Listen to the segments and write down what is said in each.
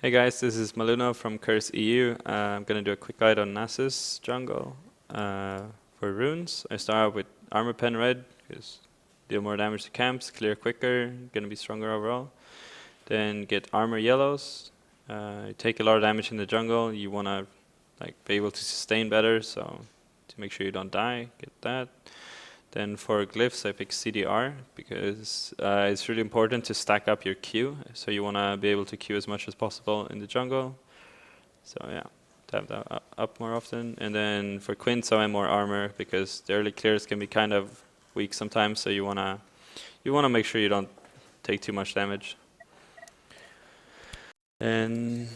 Hey guys, this is Malunoo from Curse EU. I'm gonna do a quick guide on Nasus jungle. For runes, I start out with Armor Pen Red, because deal more damage to camps, clear quicker, gonna be stronger overall. Then get Armor Yellows. You take a lot of damage in the jungle, you wanna be able to sustain better, so to make sure you don't die, get that. Then for glyphs, I pick CDR because it's really important to stack up your Q. So you want to be able to Q as much as possible in the jungle. So yeah, to have that up more often. And then for Quints, I am more armor because the early clears can be kind of weak sometimes. So you wanna make sure you don't take too much damage. And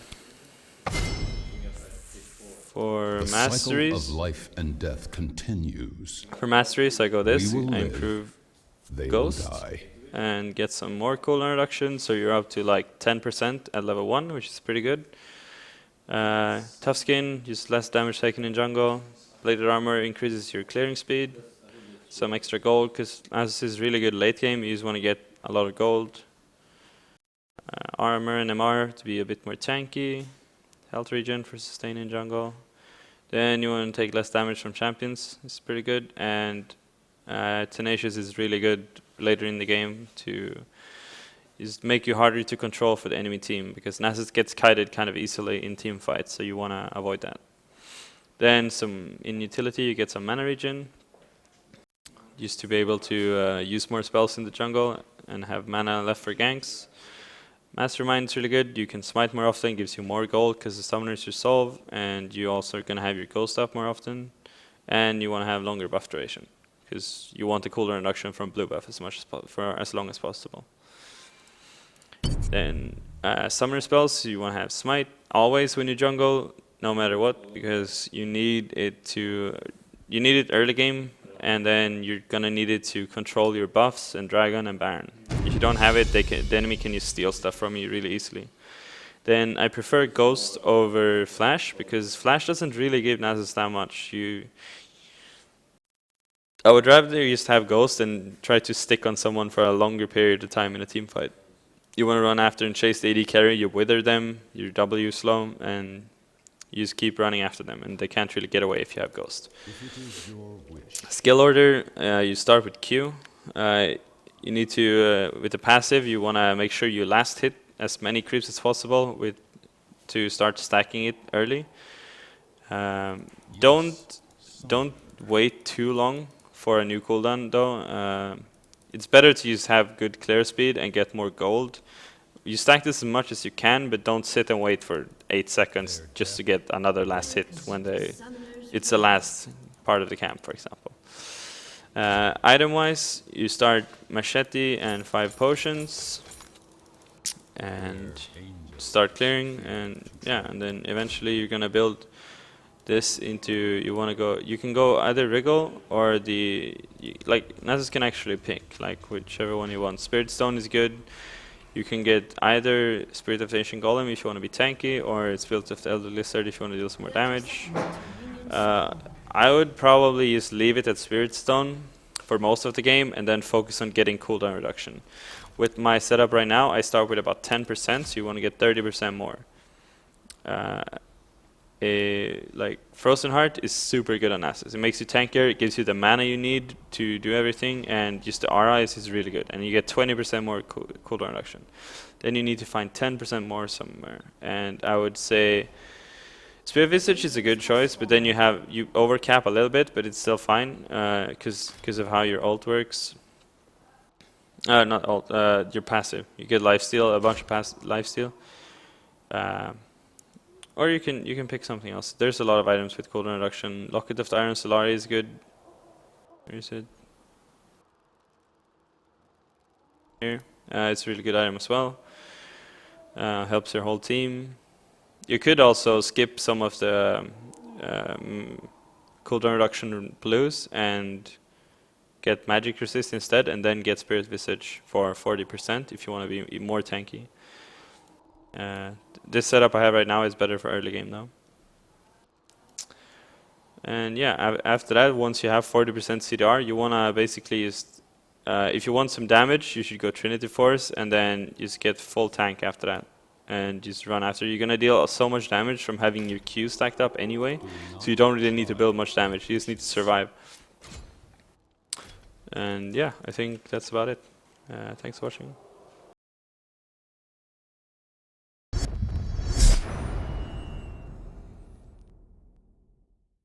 for masteries, the cycle of life and death continues. For masteries, I go this. I improve Ghost and get some more cooldown reduction. So you're up to like 10% at level 1, which is pretty good. Tough Skin, just less damage taken in jungle. Bladed Armor increases your clearing speed. Some extra gold, because as this is really good late game, you just want to get a lot of gold. Armor and MR to be a bit more tanky. Health regen for sustain in jungle. Then you want to take less damage from champions. It's pretty good. And Tenacious is really good later in the game to just make you harder to control for the enemy team, because Nasus gets kited kind of easily in team fights, so you want to avoid that. Then in utility you get some mana regen, just to be able to use more spells in the jungle and have mana left for ganks. Mastermind is really good. You can smite more often, gives you more gold because the summoners resolve, and you also are going to have your ghost up more often. And you want to have longer buff duration because you want the cooldown reduction from blue buff for as long as possible. Then summoner spells, you want to have smite always when you jungle, no matter what, because you need it early game, and then you're gonna need it to control your buffs and dragon and baron. If you don't have it, the enemy can just steal stuff from you really easily. Then I prefer Ghost over Flash, because Flash doesn't really give Nasus that much. I would rather just have Ghost and try to stick on someone for a longer period of time in a team fight. You want to run after and chase the AD carry, you wither them, you W slow, and you just keep running after them, and they can't really get away if you have Ghost. Skill order, you start with Q. You need to, with the passive, you want to make sure you last hit as many creeps as possible to start stacking it early. Don't wait too long for a new cooldown though. It's better to just have good clear speed and get more gold. You stack this as much as you can, but don't sit and wait for 8 seconds just to get another last hit when it's the last part of the camp, for example. Item-wise, you start machete and 5 potions, and start clearing, and then eventually you're gonna build this into. You can go either Wriggle or Nasus can actually pick whichever one you want. Spirit Stone is good. You can get either Spirit of the Ancient Golem if you want to be tanky, or Spirit of the Elder Lizard if you want to deal some more damage. I would probably just leave it at Spirit Stone for most of the game and then focus on getting cooldown reduction. With my setup right now, I start with about 10%, so you want to get 30% more. Frozen Heart is super good on Nasus. It makes you tankier, it gives you the mana you need to do everything, and just the RIs is really good. And you get 20% more cooldown reduction. Then you need to find 10% more somewhere. And I would say Spirit Visage is a good choice, but then you overcap a little bit, but it's still fine because of how your ult works. Not ult, your passive. You get lifesteal, a bunch of lifesteal. Or you can pick something else. There's a lot of items with cooldown reduction. Locket of the Iron Solari is good. Where is it? Here. It's a really good item as well. Helps your whole team. You could also skip some of the cooldown reduction blues and get magic resist instead, and then get Spirit Visage for 40% if you want to be more tanky. This setup I have right now is better for early game though. And yeah, after that, once you have 40% CDR, you want to basically just, if you want some damage, you should go Trinity Force and then just get full tank after that. and just run after. You're gonna deal so much damage from having your Q stacked up anyway, so you don't really need to build much damage. You just need to survive. And yeah, I think that's about it. Thanks for watching.